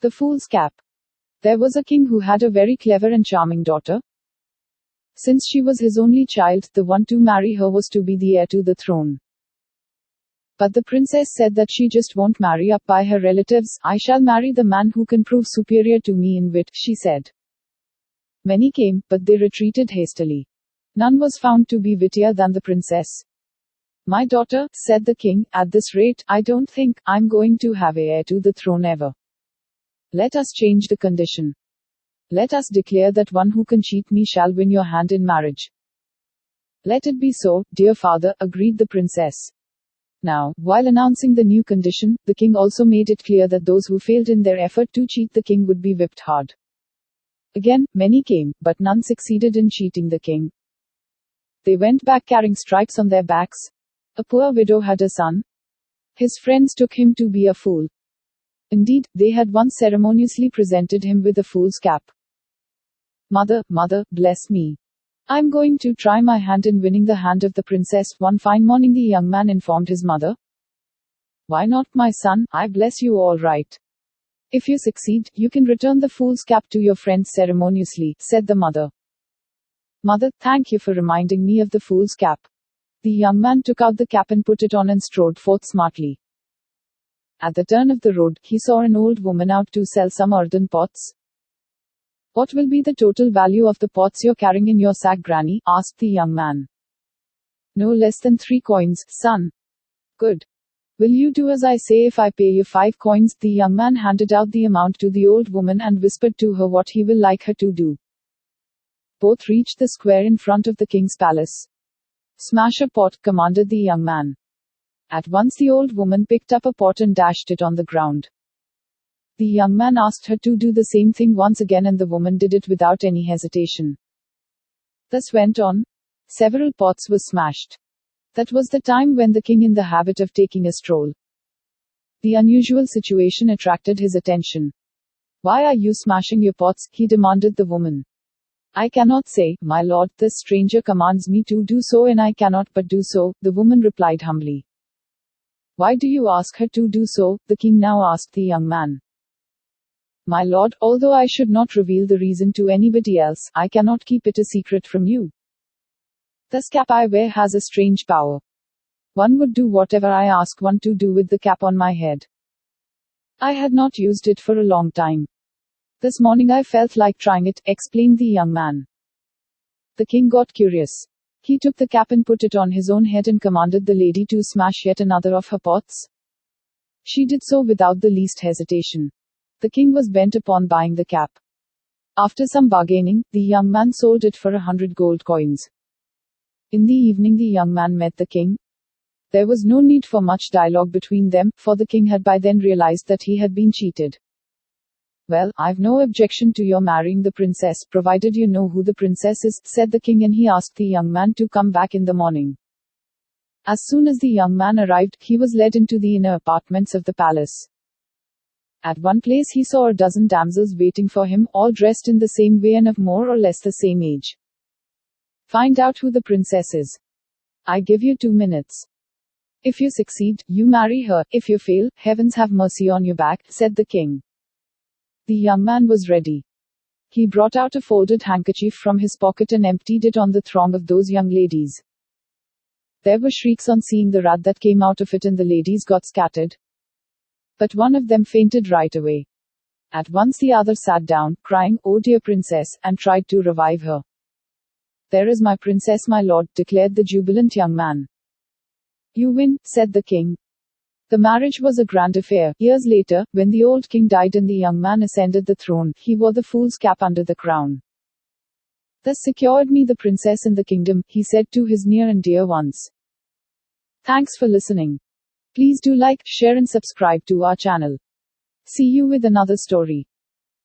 The Fool's Cap. There was a king who had a very clever and charming daughter. Since she was his only child, the one to marry her was to be the heir to the throne. But the princess said that she just won't marry up by her relatives. I shall marry the man who can prove superior to me in wit, she said. Many came, but they retreated hastily. None was found to be wittier than the princess. My daughter, said the king, at this rate, I don't think I'm going to have an heir to the throne ever. Let us change the condition. Let us declare that one who can cheat me shall win your hand in marriage. Let it be so, dear father, agreed the princess. Now, while announcing the new condition, the king also made it clear that those who failed in their effort to cheat the king would be whipped hard. Again, many came, but none succeeded in cheating the king. They went back carrying stripes on their backs. A poor widow had a son. His friends took him to be a fool. Indeed, they had once ceremoniously presented him with a fool's cap. Mother, bless me. I'm going to try my hand in winning the hand of the princess. One fine morning the young man informed his mother. Why not, my son? I bless you all right. If you succeed, you can return the fool's cap to your friends ceremoniously, said the mother. Mother, thank you for reminding me of the fool's cap. The young man took out the cap and put it on and strode forth smartly. At the turn of the road, he saw an old woman out to sell some earthen pots. What will be the total value of the pots you're carrying in your sack, Granny? Asked the young man. No less than 3 coins, son. Good. Will you do as I say if I pay you 5 coins? The young man handed out the amount to the old woman and whispered to her what he will like her to do. Both reached the square in front of the king's palace. Smash a pot, commanded the young man. At once the old woman picked up a pot and dashed it on the ground. The young man asked her to do the same thing once again and the woman did it without any hesitation. Thus went on. Several pots were smashed. That was the time when the king, in the habit of taking a stroll. The unusual situation attracted his attention. Why are you smashing your pots? He demanded the woman. I cannot say, my lord, this stranger commands me to do so and I cannot but do so, the woman replied humbly. Why do you ask her to do so? The king now asked the young man. My lord, although I should not reveal the reason to anybody else, I cannot keep it a secret from you. This cap I wear has a strange power. One would do whatever I ask one to do with the cap on my head. I had not used it for a long time. This morning I felt like trying it, explained the young man. The king got curious. He took the cap and put it on his own head and commanded the lady to smash yet another of her pots. She did so without the least hesitation. The king was bent upon buying the cap. After some bargaining, the young man sold it for 100 gold coins. In the evening the young man met the king. There was no need for much dialogue between them, for the king had by then realized that he had been cheated. Well, I've no objection to your marrying the princess, provided you know who the princess is, said the king, and he asked the young man to come back in the morning. As soon as the young man arrived, he was led into the inner apartments of the palace. At one place he saw a dozen damsels waiting for him, all dressed in the same way and of more or less the same age. Find out who the princess is. I give you 2 minutes. If you succeed, you marry her. If you fail, heavens have mercy on your back, said the king. The young man was ready. He brought out a folded handkerchief from his pocket and emptied it on the throng of those young ladies. There were shrieks on seeing the wrath that came out of it, and the ladies got scattered. But one of them fainted right away. At once the other sat down, crying, "Oh dear princess," and tried to revive her. "There is my princess, my lord," declared the jubilant young man. "You win," said the king. The marriage was a grand affair. Years later, when the old king died and the young man ascended the throne, he wore the fool's cap under the crown. "Thus secured me the princess in the kingdom," he said to his near and dear ones. Thanks for listening. Please do like, share and subscribe to our channel. See you with another story.